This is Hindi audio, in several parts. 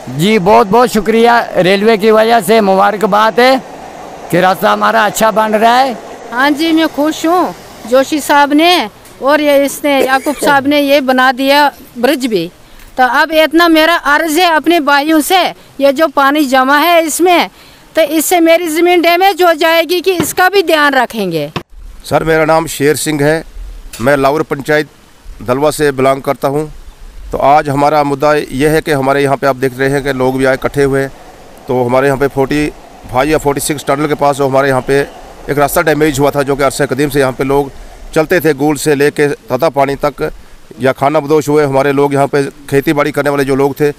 जी बहुत बहुत शुक्रिया, रेलवे की वजह से मुबारकबाद है कि रास्ता हमारा अच्छा बन रहा है। हाँ जी, मैं खुश हूँ जोशी साहब ने और ये इसने याकूब साहब ने ये बना दिया ब्रिज भी। तो अब इतना मेरा अर्ज है अपने भाइयों से, ये जो पानी जमा है इसमें, तो इससे मेरी ज़मीन डैमेज हो जाएगी कि इसका भी ध्यान रखेंगे। सर मेरा नाम शेर सिंह है, मैं लाहौर पंचायत दलवा से बिलोंग करता हूँ। तो आज हमारा मुद्दा यह है कि हमारे यहाँ पे आप देख रहे हैं कि लोग भी आए इकट्ठे हुए। तो हमारे यहाँ पे 45 या 46 टनल के पास हमारे यहाँ पे एक रास्ता डैमेज हुआ था, जो कि अरसे कदीम से यहाँ पे लोग चलते थे, गूल से लेके तथा पानी तक, या खाना बदोश हुए हमारे लोग यहाँ पे खेती बाड़ी करने वाले जो लोग थे।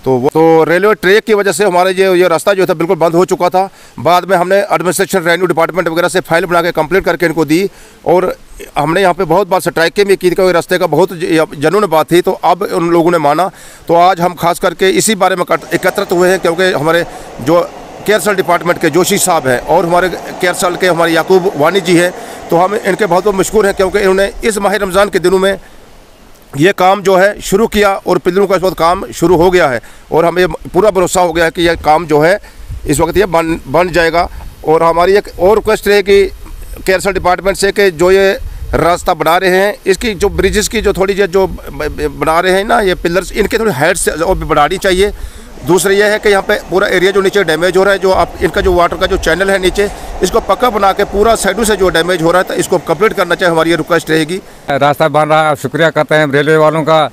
तो रेलवे ट्रैक की वजह से हमारे ये रास्ता जो था बिल्कुल बंद हो चुका था। बाद में हमने एडमिनिस्ट्रेशन रेवेन्यू डिपार्टमेंट वगैरह से फाइल बना के कंप्लीट करके इनको दी, और हमने यहाँ पे बहुत बार स्ट्राइकें भी की थी, रास्ते का बहुत जनून बात थी। तो अब उन लोगों ने माना। तो आज हम खास करके इसी बारे में एकत्रित हुए हैं, क्योंकि हमारे जो केयरसेल डिपार्टमेंट के जोशी साहब हैं और हमारे केयरसेल के हमारे याकूब वानी जी हैं, तो हम इनके बहुत बहुत मशकूर हैं, क्योंकि इन्होंने इस माह रमज़ान के दिनों में ये काम जो है शुरू किया और पिलरों का इस वक्त काम शुरू हो गया है, और हमें पूरा भरोसा हो गया है कि यह काम जो है इस वक्त ये बन जाएगा। और हमारी एक और रिक्वेस्ट है कि केयरसेल डिपार्टमेंट से कि जो ये रास्ता बना रहे हैं, इसकी जो ब्रिजेस की जो थोड़ी जो बना रहे हैं ना ये पिलर्स, इनके थोड़ी हाइट से और भी बढ़ानी चाहिए। दूसरी ये है कि यहाँ पे पूरा एरिया जो नीचे डैमेज हो रहा है, जो आप इनका जो वाटर का जो चैनल है नीचे, इसको पक्का बना के पूरा साइडों से जो डैमेज हो रहा है तो इसको कंप्लीट करना चाहिए, हमारी ये रिक्वेस्ट रहेगी। रास्ता बन रहा है, शुक्रिया करते हैं रेलवे वालों का।